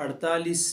48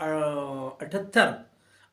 78,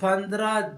15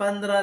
15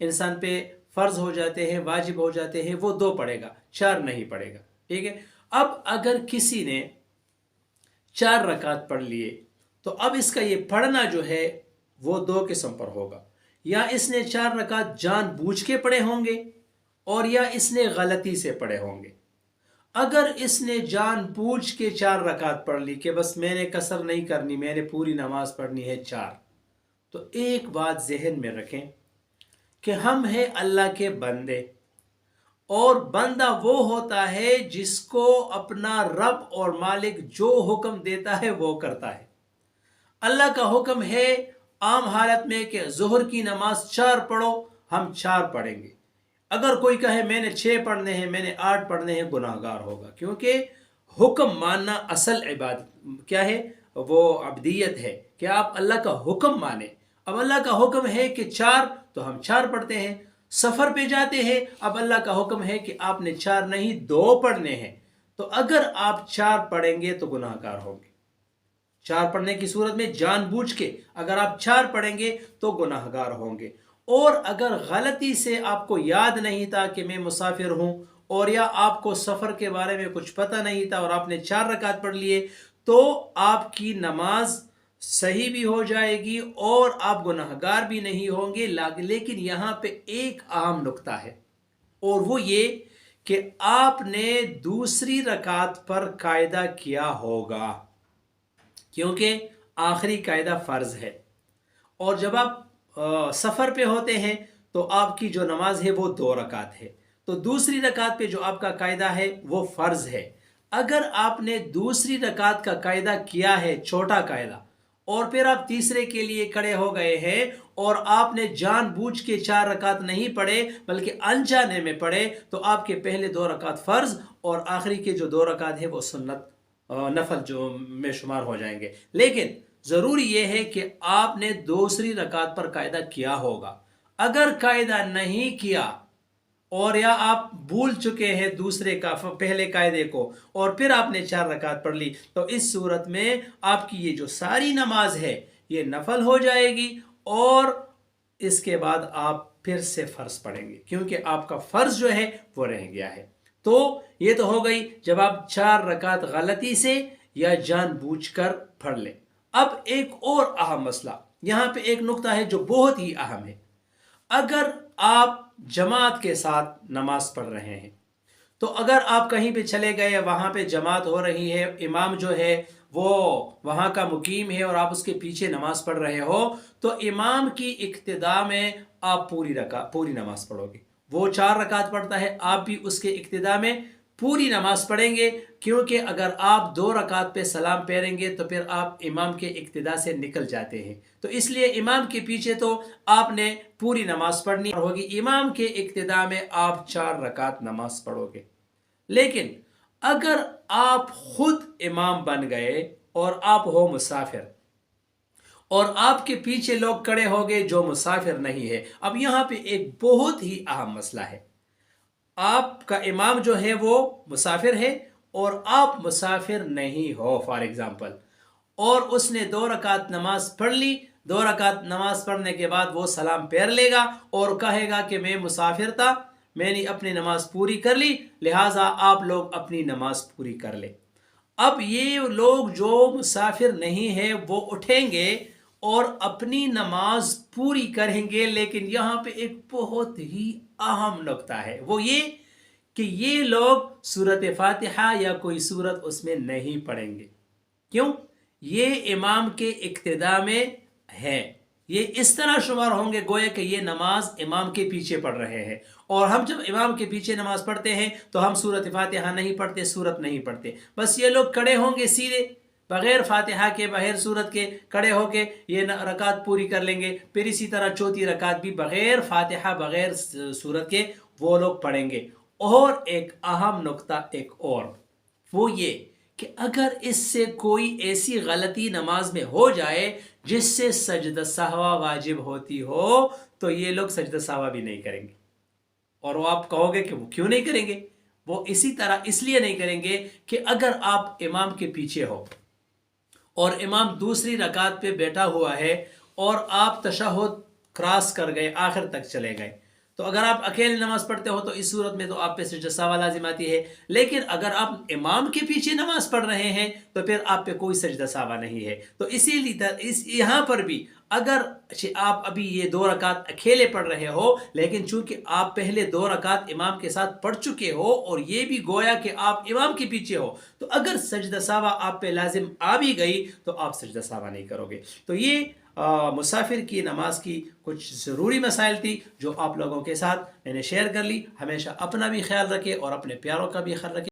انسان پہ فرض ہو جاتے ہیں، واجب ہو جاتے ہیں، وہ 2 پڑھے گا، 4 نہیں پڑھے گا، ٹھیک ہے۔ اب اگر کسی نے 4 رکعت پڑھ لیے تو اب اس کا یہ پڑھنا جو ہے وہ 2 قسم پر ہوگا، یا اس نے 4 رکعت جان بوجھ کے پڑھے ہوں گے، اور یا اس نے غلطی سے پڑھے ہوں گے۔ اگر اس نے جان بوجھ کے 4 رکعت پڑھ لی کہ بس میں نے قصر نہیں کرنی، میں نے پوری نماز پڑھنی ہے 4، تو ایک بات ذہن میں رکھیں کہ ہم ہیں اللہ کے بندے، اور بندہ وہ ہوتا ہے جس کو اپنا رب اور مالک جو حکم دیتا ہے وہ کرتا ہے۔ اللہ کا حکم ہے عام حالت میں کہ ظہر کی نماز 4 پڑھو، ہم 4 پڑھیں گے۔ اگر کوئی کہے میں نے 6 پڑھنے ہیں، میں نے 8 پڑھنے ہیں، گناہ گار ہوگا، کیونکہ حکم ماننا اصل عبادت کیا ہے؟ وہ عبدیت ہے کہ آپ اللہ کا حکم مانیں۔ اب اللہ کا حکم ہے کہ 4، تو ہم 4 پڑھتے ہیں۔ سفر پہ جاتے ہیں، اب اللہ کا حکم ہے کہ آپ نے 4 نہیں 2 پڑھنے ہیں، تو اگر آپ 4 پڑھیں گے تو گناہ گار ہوں گے۔ 4 پڑھنے کی صورت میں جان بوجھ کے اگر آپ 4 پڑھیں گے تو گناہ گار ہوں گے۔ اور اگر غلطی سے آپ کو یاد نہیں تھا کہ میں مسافر ہوں، اور یا آپ کو سفر کے بارے میں کچھ پتہ نہیں تھا اور آپ نے 4 رکعت پڑھ لیے، تو آپ کی نماز صحیح بھی ہو جائے گی اور آپ گناہ گار بھی نہیں ہوں گے۔ لیکن یہاں پہ ایک اہم نقطہ ہے، اور وہ یہ کہ آپ نے دوسری رکعت پر قاعدہ کیا ہوگا، کیونکہ آخری قاعدہ فرض ہے، اور جب آپ سفر پہ ہوتے ہیں تو آپ کی جو نماز ہے وہ 2 رکعت ہے، تو دوسری رکعت پہ جو آپ کا قاعدہ ہے وہ فرض ہے۔ اگر آپ نے دوسری رکعت کا قاعدہ کیا ہے، چھوٹا قاعدہ، اور پھر آپ تیسرے کے لیے کھڑے ہو گئے ہیں اور آپ نے جان بوجھ کے 4 رکعت نہیں پڑھے بلکہ انجانے میں پڑھے، تو آپ کے پہلے 2 رکعت فرض اور آخری کے جو 2 رکعت ہے وہ سنت نفل جو میں شمار ہو جائیں گے۔ لیکن ضروری یہ ہے کہ آپ نے دوسری رکعت پر قاعدہ کیا ہوگا۔ اگر قاعدہ نہیں کیا اور یا آپ بھول چکے ہیں دوسرے کا پہلے قاعدے کو اور پھر آپ نے 4 رکعت پڑھ لی، تو اس صورت میں آپ کی یہ جو ساری نماز ہے یہ نفل ہو جائے گی، اور اس کے بعد آپ پھر سے فرض پڑھیں گے، کیونکہ آپ کا فرض جو ہے وہ رہ گیا ہے۔ تو یہ تو ہو گئی جب آپ 4 رکعت غلطی سے یا جان بوجھ کر پڑھ لیں۔ اب ایک اور اہم مسئلہ یہاں پہ ایک نقطہ ہے جو بہت ہی اہم ہے۔ اگر آپ جماعت کے ساتھ نماز پڑھ رہے ہیں، تو اگر آپ کہیں پہ چلے گئے، وہاں پہ جماعت ہو رہی ہے، امام جو ہے وہ وہاں کا مقیم ہے اور آپ اس کے پیچھے نماز پڑھ رہے ہو، تو امام کی اقتداء میں آپ پوری نماز پڑھو گے۔ وہ 4 رکعت پڑھتا ہے، آپ بھی اس کے اقتداء میں پوری نماز پڑھیں گے، کیونکہ اگر آپ 2 رکعت پہ سلام پھیریں گے تو پھر آپ امام کے اقتداء سے نکل جاتے ہیں، تو اس لیے امام کے پیچھے تو آپ نے پوری نماز پڑھنی ہوگی، امام کے اقتداء میں آپ 4 رکعت نماز پڑھو گے۔ لیکن اگر آپ خود امام بن گئے اور آپ ہو مسافر، اور آپ کے پیچھے لوگ کھڑے ہو گئے جو مسافر نہیں ہے، اب یہاں پہ ایک بہت ہی اہم مسئلہ ہے۔ آپ کا امام جو ہے وہ مسافر ہے اور آپ مسافر نہیں ہو فار ایگزامپل، اور اس نے 2 رکعت نماز پڑھ لی، 2 رکعت نماز پڑھنے کے بعد وہ سلام پھیر لے گا اور کہے گا کہ میں مسافر تھا، میں نے اپنی نماز پوری کر لی، لہٰذا آپ لوگ اپنی نماز پوری کر لیں۔ اب یہ لوگ جو مسافر نہیں ہیں وہ اٹھیں گے اور اپنی نماز پوری کریں گے، لیکن یہاں پہ ایک بہت ہی اہم نقطہ ہے، وہ یہ کہ یہ لوگ سورۃ فاتحہ یا کوئی سورت اس میں نہیں پڑھیں گے۔ کیوں؟ یہ امام کے اقتداء میں ہے، یہ اس طرح شمار ہوں گے گویا کہ یہ نماز امام کے پیچھے پڑھ رہے ہیں، اور ہم جب امام کے پیچھے نماز پڑھتے ہیں تو ہم سورۃ فاتحہ نہیں پڑھتے، سورت نہیں پڑھتے، بس یہ لوگ کھڑے ہوں گے سیدھے بغیر فاتحہ کے بغیر سورت کے کھڑے ہو کے یہ رکعت پوری کر لیں گے، پھر اسی طرح چوتھی رکعت بھی بغیر فاتحہ بغیر سورت کے وہ لوگ پڑھیں گے۔ اور ایک اہم نقطہ ایک اور، وہ یہ کہ اگر اس سے کوئی ایسی غلطی نماز میں ہو جائے جس سے سجدہ سہوا واجب ہوتی ہو، تو یہ لوگ سجدہ سہوا بھی نہیں کریں گے۔ اور وہ آپ کہو گے کہ وہ کیوں نہیں کریں گے؟ وہ اسی طرح اس لیے نہیں کریں گے کہ اگر آپ امام کے پیچھے ہو اور امام دوسری رکعت پہ بیٹھا ہوا ہے اور آپ تشہد کراس کر گئے، آخر تک چلے گئے، تو اگر آپ اکیلے نماز پڑھتے ہو تو اس صورت میں تو آپ پہ سجدہ سہو لازم آتی ہے. لیکن اگر آپ امام کے پیچھے نماز پڑھ رہے ہیں تو پھر آپ پہ کوئی سجدہ سہو نہیں ہے. تو اسی لیے یہاں پر بھی اگر آپ ابھی یہ 2 رکعت اکیلے پڑھ رہے ہو، لیکن چونکہ آپ پہلے 2 رکعت امام کے ساتھ پڑھ چکے ہو اور یہ بھی گویا کہ آپ امام کے پیچھے ہو، تو اگر سجدہ سہو آپ پہ لازم آ بھی گئی تو آپ سجدہ سہو نہیں کرو گے. تو یہ مسافر کی نماز کی کچھ ضروری مسائل تھی جو آپ لوگوں کے ساتھ میں نے شیئر کر لی. ہمیشہ اپنا بھی خیال رکھے اور اپنے پیاروں کا بھی خیال رکھے.